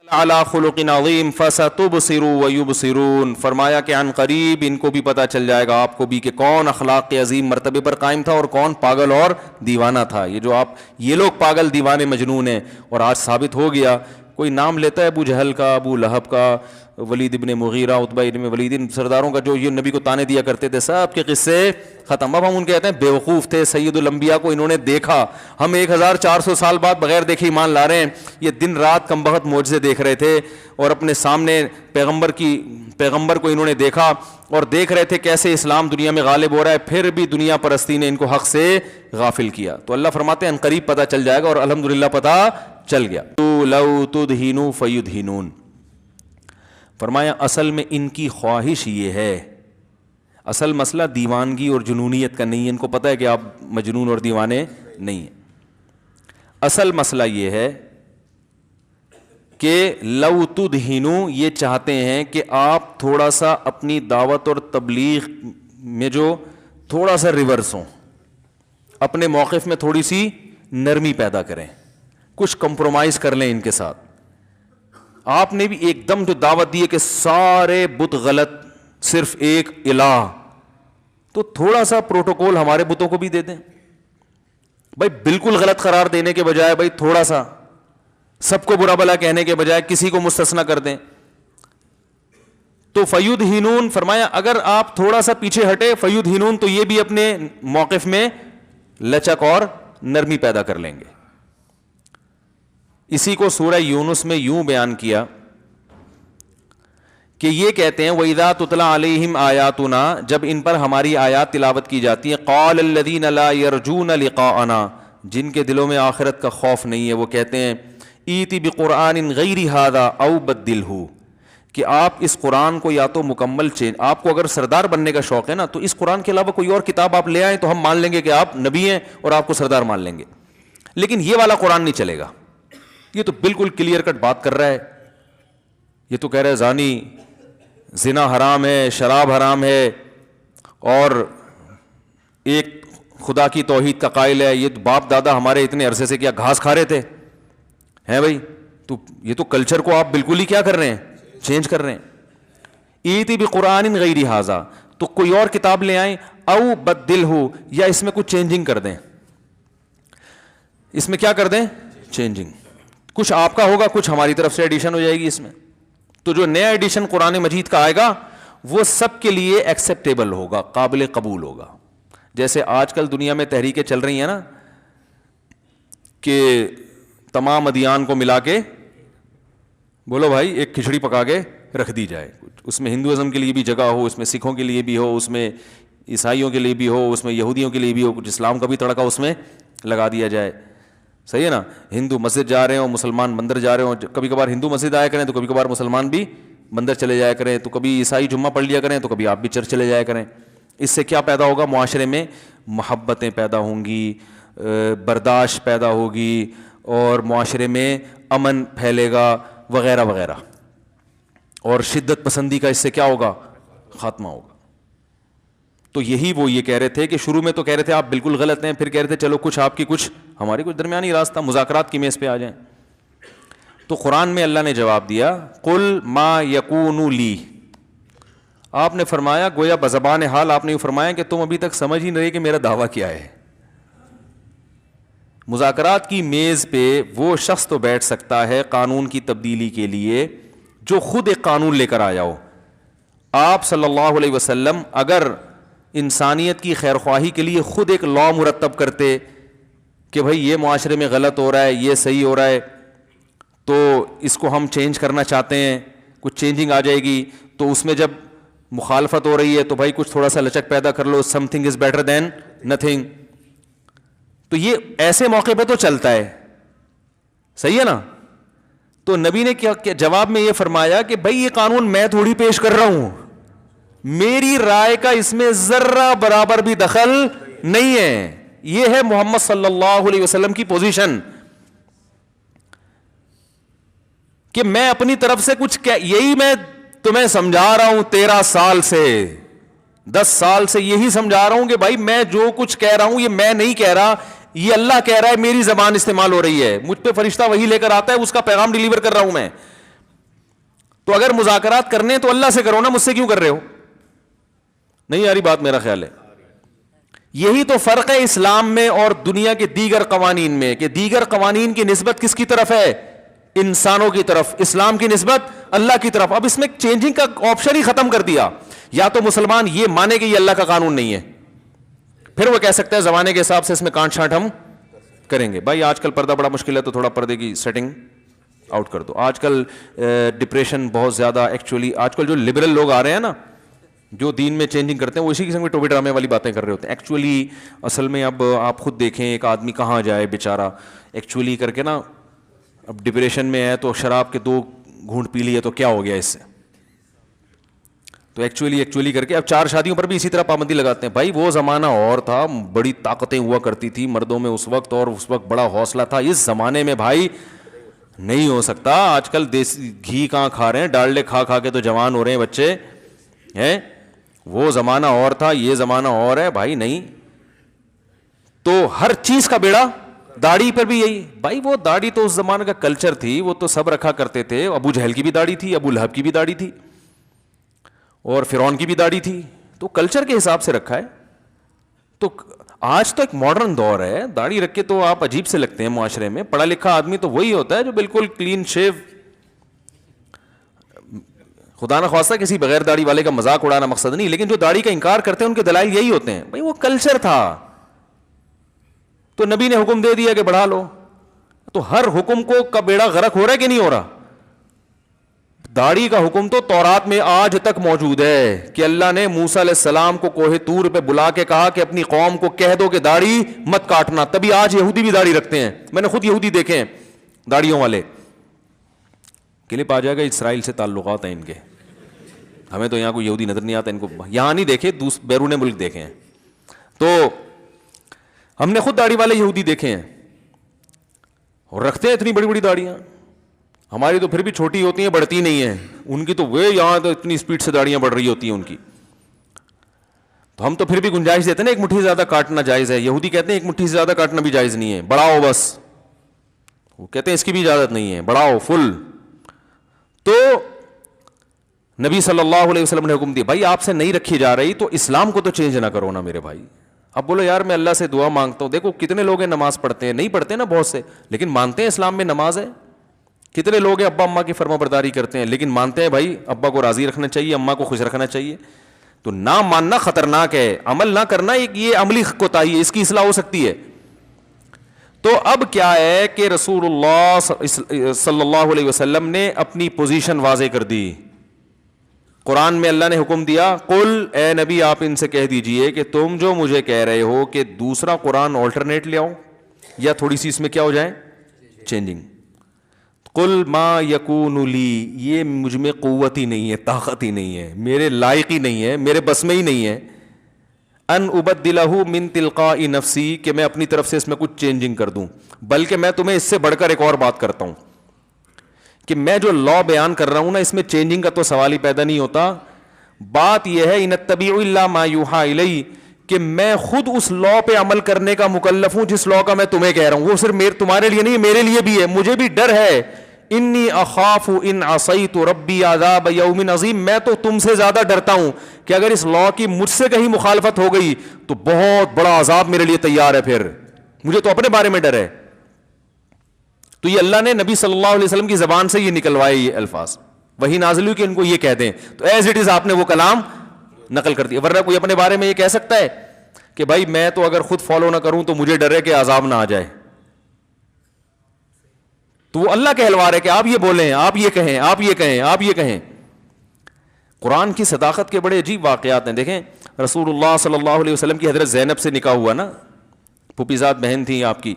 علی خلق عظیم فستبصر ویبصرون، فرمایا کہ عن قریب ان کو بھی پتہ چل جائے گا، آپ کو بھی، کہ کون اخلاق کے عظیم مرتبے پر قائم تھا اور کون پاگل اور دیوانہ تھا۔ یہ لوگ پاگل دیوانے مجنون ہیں، اور آج ثابت ہو گیا۔ کوئی نام لیتا ہے ابو جہل کا، ابو لہب کا، ولید ابن مغیرہ، عتبہ ابن ولید، ان سرداروں کا جو یہ نبی کو تانے دیا کرتے تھے، سب کے قصے ختم۔ اب ہم ان کے کہتے ہیں بیوقوف تھے، سید الانبیاء کو انہوں نے دیکھا، ہم 1400 سال بعد بغیر دیکھے ایمان لا رہے ہیں۔ یہ دن رات کم بخت معجزے دیکھ رہے تھے، اور اپنے سامنے پیغمبر کو انہوں نے دیکھا، اور دیکھ رہے تھے کیسے اسلام دنیا میں غالب ہو رہا ہے، پھر بھی دنیا پرستی نے ان کو حق سے غافل کیا۔ تو اللہ فرماتے ہیں ان قریب پتہ چل جائے گا، اور الحمدللہ پتہ چل گیا۔ لو تدہنوا فیدہنون، فرمایا اصل میں ان کی خواہش یہ ہے، اصل مسئلہ دیوانگی اور جنونیت کا نہیں ہے، ان کو پتہ ہے کہ آپ مجنون اور دیوانے نہیں ہیں۔ اصل مسئلہ یہ ہے کہ لو تدہنوا، یہ چاہتے ہیں کہ آپ تھوڑا سا اپنی دعوت اور تبلیغ میں جو تھوڑا سا ریورس ہوں، اپنے موقف میں تھوڑی سی نرمی پیدا کریں، کچھ کمپرومائز کر لیں ان کے ساتھ۔ آپ نے بھی ایک دم جو دعوت دی ہے کہ سارے بت غلط، صرف ایک الہ، تو تھوڑا سا پروٹوکول ہمارے بتوں کو بھی دے دیں بھائی، بالکل غلط قرار دینے کے بجائے بھائی تھوڑا سا سب کو برا بھلا کہنے کے بجائے کسی کو مستثنا کر دیں۔ تو فیدہنون، فرمایا اگر آپ تھوڑا سا پیچھے ہٹے، فیدہنون، تو یہ بھی اپنے موقف میں لچک اور نرمی پیدا کر لیں گے۔ اسی کو سورہ یونس میں یوں بیان کیا کہ یہ کہتے ہیں وَإِذَا تُتْلَىٰ عَلَيْهِمْ آيَاتُنَا، جب ان پر ہماری آیات تلاوت کی جاتی ہیں، قَالَ الَّذِينَ لَا يَرْجُونَ لِقَاءَنَا، جن کے دلوں میں آخرت کا خوف نہیں ہے، وہ کہتے ہیں ایتی بِقُرْآنٍ غَيْرِ هَٰذَا أَوْ بَدِّلْهُ، کہ آپ اس قرآن کو یا تو مکمل چینج، آپ کو اگر سردار بننے کا شوق ہے نا، تو اس قرآن کے علاوہ کوئی اور کتاب آپ لے آئیں تو ہم مان لیں گے کہ آپ نبی ہیں اور آپ کو سردار مان لیں گے، لیکن یہ والا قرآن نہیں چلے گا۔ یہ تو بالکل کلیئر کٹ بات کر رہا ہے، یہ تو کہہ رہا ہے زانی، زنا حرام ہے، شراب حرام ہے، اور ایک خدا کی توحید کا قائل ہے، یہ تو باپ دادا ہمارے اتنے عرصے سے کیا گھاس کھا رہے تھے ہیں بھائی، تو یہ تو کلچر کو آپ بالکل ہی کیا کر رہے ہیں، چینج کر رہے ہیں۔ ایتی بقرآن غیر ھذا، تو کوئی اور کتاب لے آئیں، او بدلہ، یا اس میں کچھ چینجنگ کر دیں، اس میں کیا کر دیں، چینجنگ، کچھ آپ کا ہوگا، کچھ ہماری طرف سے ایڈیشن ہو جائے گی اس میں۔ تو جو نیا ایڈیشن قرآن مجید کا آئے گا وہ سب کے لیے ایکسیپٹیبل ہوگا، قابل قبول ہوگا۔ جیسے آج کل دنیا میں تحریکیں چل رہی ہیں نا کہ تمام ادیان کو ملا کے بولو بھائی ایک کھچڑی پکا کے رکھ دی جائے، اس میں ہندوازم کے لیے بھی جگہ ہو، اس میں سکھوں کے لیے بھی ہو، اس میں عیسائیوں کے لیے بھی ہو، اس میں یہودیوں کے لیے بھی ہو، کچھ اسلام کا بھی تڑکا اس میں لگا دیا جائے، صحیح ہے نا؟ ہندو مسجد جا رہے ہوں، مسلمان مندر جا رہے ہوں، کبھی کبھار ہندو مسجد آیا کریں تو کبھی کبھار مسلمان بھی مندر چلے جایا کریں، تو کبھی عیسائی جمعہ پڑھ لیا کریں تو کبھی آپ بھی چرچ چلے جایا کریں۔ اس سے کیا پیدا ہوگا؟ معاشرے میں محبتیں پیدا ہوں گی، برداشت پیدا ہوگی، اور معاشرے میں امن پھیلے گا وغیرہ وغیرہ، اور شدت پسندی کا اس سے کیا ہوگا؟ خاتمہ ہوگا۔ تو یہی وہ یہ کہہ رہے تھے کہ شروع میں تو کہہ رہے تھے آپ بالکل غلط ہیں، پھر کہہ رہے تھے چلو کچھ آپ کی کچھ ہماری کچھ درمیانی راستہ، مذاکرات کی میز پہ آ جائیں۔ تو قرآن میں اللہ نے جواب دیا قل ما یکون لی، آپ نے فرمایا گویا بزبان حال آپ نے یہ فرمایا کہ تم ابھی تک سمجھ ہی نہیں رہے کہ میرا دعویٰ کیا ہے۔ مذاکرات کی میز پہ وہ شخص تو بیٹھ سکتا ہے قانون کی تبدیلی کے لیے جو خود ایک قانون لے کر آیا ہو۔ آپ صلی اللہ علیہ وسلم اگر انسانیت کی خیر خواہی کے لیے خود ایک لا مرتب کرتے کہ بھائی یہ معاشرے میں غلط ہو رہا ہے، یہ صحیح ہو رہا ہے، تو اس کو ہم چینج کرنا چاہتے ہیں، کچھ چینجنگ آ جائے گی، تو اس میں جب مخالفت ہو رہی ہے تو بھائی کچھ تھوڑا سا لچک پیدا کر لو، something is better than nothing, تو یہ ایسے موقع پہ تو چلتا ہے، صحیح ہے نا؟ تو نبی نے کیا جواب میں یہ فرمایا کہ بھائی یہ قانون میں تھوڑی پیش کر رہا ہوں، میری رائے کا اس میں ذرہ برابر بھی دخل نہیں ہے، یہ ہے محمد صلی اللہ علیہ وسلم کی پوزیشن کہ میں اپنی طرف سے کچھ یہی میں تمہیں سمجھا رہا ہوں 13 سال سے، 10 سال سے یہی سمجھا رہا ہوں کہ بھائی میں جو کچھ کہہ رہا ہوں یہ میں نہیں کہہ رہا، یہ اللہ کہہ رہا ہے، میری زبان استعمال ہو رہی ہے، مجھ پہ فرشتہ وہی لے کر آتا ہے، اس کا پیغام ڈیلیور کر رہا ہوں تو اگر مذاکرات کرنے تو اللہ سے کرو نا, مجھ سے کیوں کر رہے ہو؟ نہیں آ رہی بات میرا خیال ہے. یہی تو فرق ہے اسلام میں اور دنیا کے دیگر قوانین میں, کہ دیگر قوانین کی نسبت کس کی طرف ہے؟ انسانوں کی طرف. اسلام کی نسبت اللہ کی طرف. اب اس میں چینجنگ کا آپشن ہی ختم کر دیا. یا تو مسلمان یہ مانے کہ یہ اللہ کا قانون نہیں ہے, پھر وہ کہہ سکتا ہے زمانے کے حساب سے اس میں کانٹ چھانٹ ہم کریں گے. بھائی آج کل پردہ بڑا مشکل ہے تو تھوڑا پردے کی سیٹنگ آؤٹ کر دو. آج کل ڈپریشن بہت زیادہ, ایکچولی آج کل جو لبرل لوگ آ رہے ہیں نا, جو دین میں چینجنگ کرتے ہیں, وہ اسی قسم کے ٹوپی ڈرامے والی باتیں کر رہے ہوتے ہیں. ایکچولی اصل میں اب آپ خود دیکھیں ایک آدمی کہاں جائے بیچارہ, ایکچولی کر کے نا اب ڈپریشن میں ہے تو شراب کے 2 گھونٹ پی لیے تو کیا ہو گیا اس سے, تو ایکچولی کر کے اب 4 شادیوں پر بھی اسی طرح پابندی لگاتے ہیں. بھائی وہ زمانہ اور تھا, بڑی طاقتیں ہوا کرتی تھی مردوں میں اس وقت, اور اس وقت بڑا حوصلہ تھا. اس زمانے میں بھائی نہیں ہو سکتا. آج کل دیسی گھی کہاں کھا رہے ہیں, ڈالڈے کھا کھا کے تو جوان ہو رہے ہیں بچے ہیں. وہ زمانہ اور تھا, یہ زمانہ اور ہے بھائی. نہیں تو ہر چیز کا بیڑا, داڑھی پر بھی یہی. بھائی وہ داڑھی تو اس زمانے کا کلچر تھی, وہ تو سب رکھا کرتے تھے. ابو جہل کی بھی داڑھی تھی, ابو لہب کی بھی داڑھی تھی, اور فرعون کی بھی داڑھی تھی. تو کلچر کے حساب سے رکھا ہے. تو آج تو ایک ماڈرن دور ہے, داڑھی رکھ کے تو آپ عجیب سے لگتے ہیں معاشرے میں. پڑھا لکھا آدمی تو وہی ہوتا ہے جو بالکل کلین شیو, خدا نہ خواستہ کسی بغیر داڑھی والے کا مذاق اڑانا مقصد نہیں, لیکن جو داڑھی کا انکار کرتے ہیں ان کے دلائل یہی ہوتے ہیں. بھائی وہ کلچر تھا تو نبی نے حکم دے دیا کہ بڑھا لو, تو ہر حکم کو کا بیڑا غرق ہو رہا ہے کہ نہیں ہو رہا؟ داڑھی کا حکم تو تورات میں آج تک موجود ہے کہ اللہ نے موسیٰ علیہ السلام کو کوہ طور پہ بلا کے کہا کہ اپنی قوم کو کہہ دو کہ داڑھی مت کاٹنا. تبھی آج یہودی بھی داڑھی رکھتے ہیں. میں نے خود یہودی دیکھے ہیں داڑھیوں والے. کلپ آ جائے گا, اسرائیل سے تعلقات ہیں ان کے. ہمیں تو یہاں کوئی یہودی نظر نہیں آتا, ان کو یہاں نہیں دیکھے, بیرون ملک دیکھے ہیں. تو ہم نے خود داڑھی والے یہودی دیکھے ہیں, اور رکھتے ہیں اتنی بڑی بڑی داڑیاں. ہماری تو پھر بھی چھوٹی ہوتی ہیں, بڑھتی نہیں ہیں. ان کی تو وہ یہاں تو اتنی اسپیڈ سے داڑیاں بڑھ رہی ہوتی ہیں ان کی. تو ہم تو پھر بھی گنجائش دیتے ہیں نا, ایک مٹھی سے زیادہ کاٹنا جائز ہے. یہودی کہتے ہیں ایک مٹھی سے زیادہ کاٹنا بھی جائز نہیں ہے, بڑھاؤ بس. وہ کہتے ہیں اس کی بھی اجازت نہیں ہے, بڑھاؤ فل. تو نبی صلی اللہ علیہ وسلم نے حکم دیا, بھائی آپ سے نہیں رکھی جا رہی تو اسلام کو تو چینج نہ کرو نا میرے بھائی. اب بولو یار میں اللہ سے دعا مانگتا ہوں. دیکھو کتنے لوگ ہیں نماز پڑھتے ہیں, نہیں پڑھتے نا بہت سے, لیکن مانتے ہیں اسلام میں نماز ہے. کتنے لوگ ہیں ابا اماں کی فرما برداری کرتے ہیں, لیکن مانتے ہیں بھائی ابا کو راضی رکھنا چاہیے, اماں کو خوش رکھنا چاہیے. تو نہ ماننا خطرناک ہے, عمل نہ کرنا یہ عملی کوتاہی ہے, اس کی اصلاح ہو سکتی ہے. تو اب کیا ہے کہ رسول اللہ صلی اللہ علیہ وسلم نے اپنی پوزیشن واضح کر دی. قرآن میں اللہ نے حکم دیا, قل اے نبی آپ ان سے کہہ دیجئے کہ تم جو مجھے کہہ رہے ہو کہ دوسرا قرآن آلٹرنیٹ لے آؤ یا تھوڑی سی اس میں کیا ہو جائے چینجنگ. قل ما یکون لی, یہ مجھ میں قوت ہی نہیں ہے, طاقت ہی نہیں ہے, میرے لائق ہی نہیں ہے, میرے بس میں ہی نہیں ہے, ان ابدلہ من تلقاء نفسی, کہ میں اپنی طرف سے اس میں کچھ چینجنگ کر دوں. بلکہ میں تمہیں اس سے بڑھ کر ایک اور بات کرتا ہوں کہ میں جو لا بیان کر رہا ہوں نا, اس میں چینجنگ کا تو سوال ہی پیدا نہیں ہوتا. بات یہ ہے ان اتبع الا ما یوحى الی, کہ میں خود اس لا پہ عمل کرنے کا مکلف ہوں جس لا کا میں تمہیں کہہ رہا ہوں. وہ صرف تمہارے لیے نہیں, میرے لیے بھی ہے. مجھے بھی ڈر ہے, انی اخاف ان عصیت ربی عذاب یوم عظیم, میں تو تم سے زیادہ ڈرتا ہوں کہ اگر اس لا کی مجھ سے کہیں مخالفت ہو گئی تو بہت بڑا عذاب میرے لیے تیار ہے. پھر مجھے تو اپنے بارے میں ڈر ہے. تو یہ اللہ نے نبی صلی اللہ علیہ وسلم کی زبان سے یہ نکلوائے یہ الفاظ, وہی نازل ہوئی کہ ان کو یہ کہہ دیں. تو ایز اٹ از آپ نے وہ کلام نقل کر دیا. ورنہ کوئی اپنے بارے میں یہ کہہ سکتا ہے کہ بھائی میں تو اگر خود فالو نہ کروں تو مجھے ڈر ہے کہ عذاب نہ آ جائے. تو وہ اللہ کہلوا رہے کہ آپ یہ بولیں, آپ یہ کہیں, آپ یہ کہیں, آپ یہ کہیں. قرآن کی صداقت کے بڑے عجیب واقعات ہیں. دیکھیں رسول اللہ صلی اللہ علیہ وسلم کی حضرت زینب سے نکاح ہوا نا, پھوپھی زاد بہن تھی آپ کی.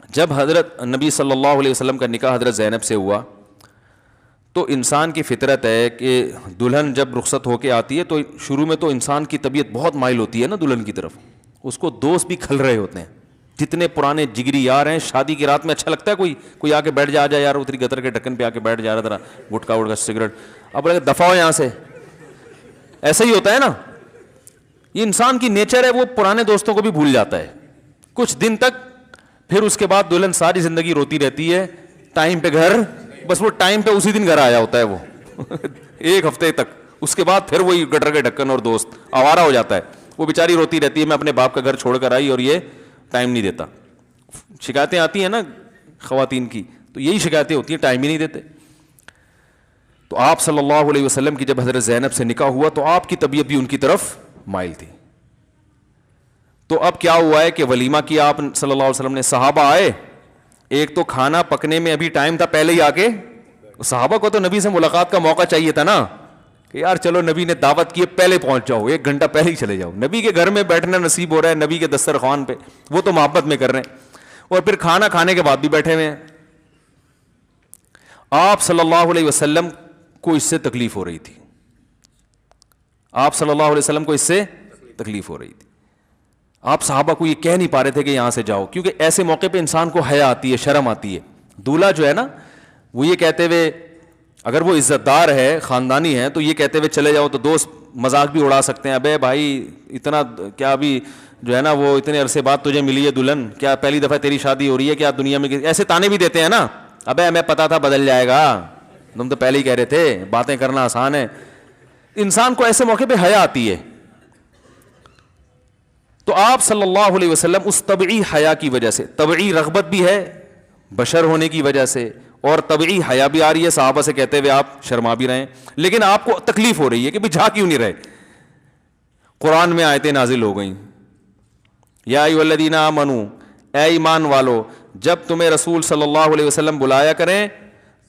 جب حضرت نبی صلی اللہ علیہ وسلم کا نکاح حضرت زینب سے ہوا تو انسان کی فطرت ہے کہ دلہن جب رخصت ہو کے آتی ہے تو شروع میں تو انسان کی طبیعت بہت مائل ہوتی ہے نا دلہن کی طرف. اس کو دوست بھی کھل رہے ہوتے ہیں, جتنے پرانے جگری یار ہیں. شادی کی رات میں اچھا لگتا ہے کوئی آ کے بیٹھ جا یار, اتری گتر کے ڈھکن پہ آ کے بیٹھ جا رہا, ذرا گٹکا وٹکا سگریٹ, اب دفعہ ہو یہاں سے. ایسا ہی ہوتا ہے نا, یہ انسان کی نیچر ہے, وہ پرانے دوستوں کو بھی بھول جاتا ہے کچھ دن تک. پھر اس کے بعد دلہن ساری زندگی روتی رہتی ہے ٹائم پہ گھر, بس وہ ٹائم پہ اسی دن گھر آیا ہوتا ہے وہ ایک ہفتے تک. اس کے بعد پھر وہی گٹر کے ڈھکن اور دوست آوارہ ہو جاتا ہے. وہ بیچاری روتی رہتی ہے میں اپنے باپ کا گھر چھوڑ کر آئی اور یہ ٹائم نہیں دیتا. شکایتیں آتی ہیں نا خواتین کی, تو یہی شکایتیں ہوتی ہیں, ٹائم ہی نہیں دیتے. تو آپ صلی اللہ علیہ وسلم کی جب حضرت زینب سے نکاح ہوا تو آپ کی طبیعت بھی ان کی طرف مائل تھی. تو اب کیا ہوا ہے کہ ولیمہ کیا آپ صلی اللہ علیہ وسلم نے, صحابہ آئے, ایک تو کھانا پکنے میں ابھی ٹائم تھا, پہلے ہی آ کے صحابہ کو تو نبی سے ملاقات کا موقع چاہیے تھا نا, کہ یار چلو نبی نے دعوت کی ہے پہلے پہنچ جاؤ, 1 گھنٹہ پہلے ہی چلے جاؤ. نبی کے گھر میں بیٹھنا نصیب ہو رہا ہے, نبی کے دسترخوان پہ, وہ تو محبت میں کر رہے ہیں, اور پھر کھانا کھانے کے بعد بھی بیٹھے ہوئے ہیں. آپ صلی اللہ علیہ وسلم کو اس سے تکلیف ہو رہی تھی, آپ صلی اللہ علیہ وسلم کو اس سے تکلیف ہو رہی تھی. آپ صحابہ کو یہ کہہ نہیں پا رہے تھے کہ یہاں سے جاؤ, کیونکہ ایسے موقع پہ انسان کو حیا آتی ہے, شرم آتی ہے. دولہا جو ہے نا وہ یہ کہتے ہوئے, اگر وہ عزت دار ہے, خاندانی ہے, تو یہ کہتے ہوئے چلے جاؤ تو دوست مذاق بھی اڑا سکتے ہیں, ابے بھائی اتنا کیا ابھی جو ہے نا وہ اتنے عرصے بعد تجھے ملی ہے دلہن, کیا پہلی دفعہ تیری شادی ہو رہی ہے کیا دنیا میں, ایسے تانے بھی دیتے ہیں نا, ابے ہمیں پتا تھا بدل جائے گا, تم تو پہلے ہی کہہ رہے تھے, باتیں کرنا آسان ہے. انسان کو ایسے موقع پہ حیا آتی ہے. تو آپ صلی اللہ علیہ وسلم اس طبعی حیا کی وجہ سے, طبعی رغبت بھی ہے بشر ہونے کی وجہ سے, اور طبعی حیا بھی آ رہی ہے, صحابہ سے کہتے ہوئے آپ شرما بھی رہے ہیں, لیکن آپ کو تکلیف ہو رہی ہے کہ بھی جا کیوں نہیں رہے. قرآن میں آیتیں نازل ہو گئیں, یا ایھا الذین آمنوا, اے ایمان والو, جب تمہیں رسول صلی اللہ علیہ وسلم بلایا کریں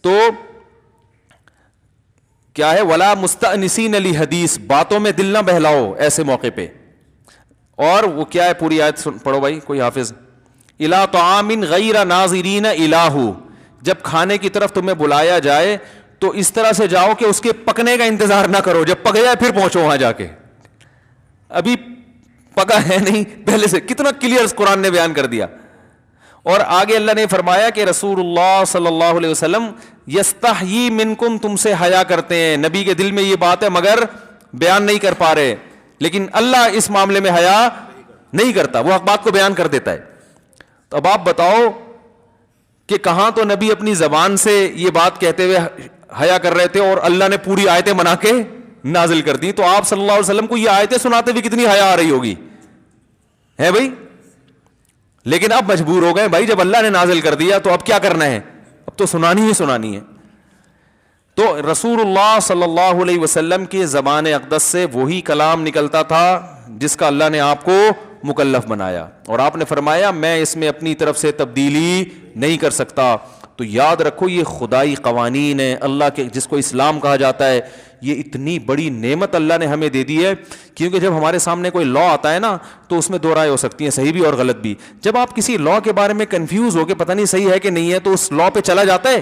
تو کیا ہے, ولا مستأنسین لحدیث, باتوں میں دل نہ بہلاؤ ایسے موقع پہ. اور وہ کیا ہے پوری آیت پڑھو بھائی کوئی حافظ, الی طعام غیر ناظرین الہ, جب کھانے کی طرف تمہیں بلایا جائے تو اس طرح سے جاؤ کہ اس کے پکنے کا انتظار نہ کرو, جب پک جائے پھر پہنچو وہاں جا کے, ابھی پکا ہے نہیں پہلے سے. کتنا کلیئر قرآن نے بیان کر دیا. اور آگے اللہ نے فرمایا کہ رسول اللہ صلی اللہ علیہ وسلم یستحیی منکم, تم سے حیا کرتے ہیں. نبی کے دل میں یہ بات ہے مگر بیان نہیں کر پا رہے, لیکن اللہ اس معاملے میں حیا نہیں کرتا, وہ بات کو بیان کر دیتا ہے. تو اب آپ بتاؤ کہ کہاں تو نبی اپنی زبان سے یہ بات کہتے ہوئے حیا کر رہے تھے اور اللہ نے پوری آیتیں بنا کے نازل کر دی, تو آپ صلی اللہ علیہ وسلم کو یہ آیتیں سناتے ہوئے کتنی حیا آ رہی ہوگی, ہے بھائی. لیکن اب مجبور ہو گئے بھائی, جب اللہ نے نازل کر دیا تو اب کیا کرنا ہے, اب تو سنانی ہی سنانی ہے. تو رسول اللہ صلی اللہ علیہ وسلم کے زبان اقدس سے وہی کلام نکلتا تھا جس کا اللہ نے آپ کو مکلف بنایا, اور آپ نے فرمایا میں اس میں اپنی طرف سے تبدیلی نہیں کر سکتا. تو یاد رکھو یہ خدائی قوانین ہیں اللہ کے, جس کو اسلام کہا جاتا ہے. یہ اتنی بڑی نعمت اللہ نے ہمیں دے دی ہے, کیونکہ جب ہمارے سامنے کوئی لا آتا ہے نا تو اس میں دو رائے ہو سکتی ہیں, صحیح بھی اور غلط بھی. جب آپ کسی لا کے بارے میں کنفیوز ہو کے پتہ نہیں صحیح ہے کہ نہیں ہے, تو اس لا پہ چلا جاتا ہے.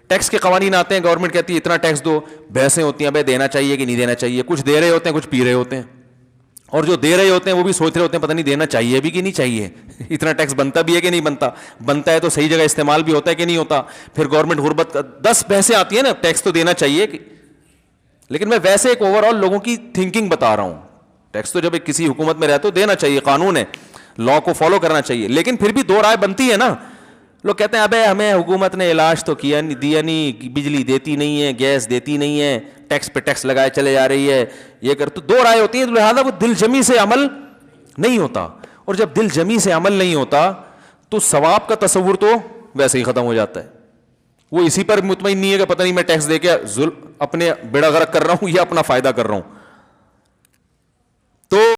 ٹیکس کے قوانین آتے ہیں, گورنمنٹ کہتی ہے اتنا ٹیکس دو, بحثیں ہوتی ہیں بھائی دینا چاہیے کہ نہیں دینا چاہیے, کچھ دے رہے ہوتے ہیں کچھ پی رہے ہوتے ہیں, اور جو دے رہے ہوتے ہیں وہ بھی سوچ رہے ہوتے ہیں پتہ نہیں دینا چاہیے بھی کہ نہیں چاہیے, اتنا ٹیکس بنتا بھی ہے کہ نہیں بنتا, بنتا ہے تو صحیح جگہ استعمال بھی ہوتا ہے کہ نہیں ہوتا. پھر گورنمنٹ غربت 10 بحثیں آتی ہیں نا, ٹیکس تو دینا چاہیے, لیکن میں ویسے ایک اوور آل لوگوں کی تھنکنگ بتا رہا ہوں. ٹیکس تو جب ایک کسی حکومت میں رہتے ہو دینا چاہیے, قانون ہے, لا کو فالو کرنا چاہیے, لیکن پھر بھی دو رائے بنتی ہے نا. لوگ کہتے ہیں ابے ہمیں حکومت نے علاج تو کیا نہیں, دیا نہیں, بجلی دیتی نہیں ہے, گیس دیتی نہیں ہے, ٹیکس پہ ٹیکس لگائے چلے جا رہی ہے, یہ کر. تو دو رائے ہوتی ہیں, لہٰذا وہ دل جمی سے عمل نہیں ہوتا, اور جب دل جمی سے عمل نہیں ہوتا تو ثواب کا تصور تو ویسے ہی ختم ہو جاتا ہے. وہ اسی پر مطمئن نہیں ہے کہ پتہ نہیں میں ٹیکس دے کے اپنے بیڑا غرق کر رہا ہوں یا اپنا فائدہ کر رہا ہوں.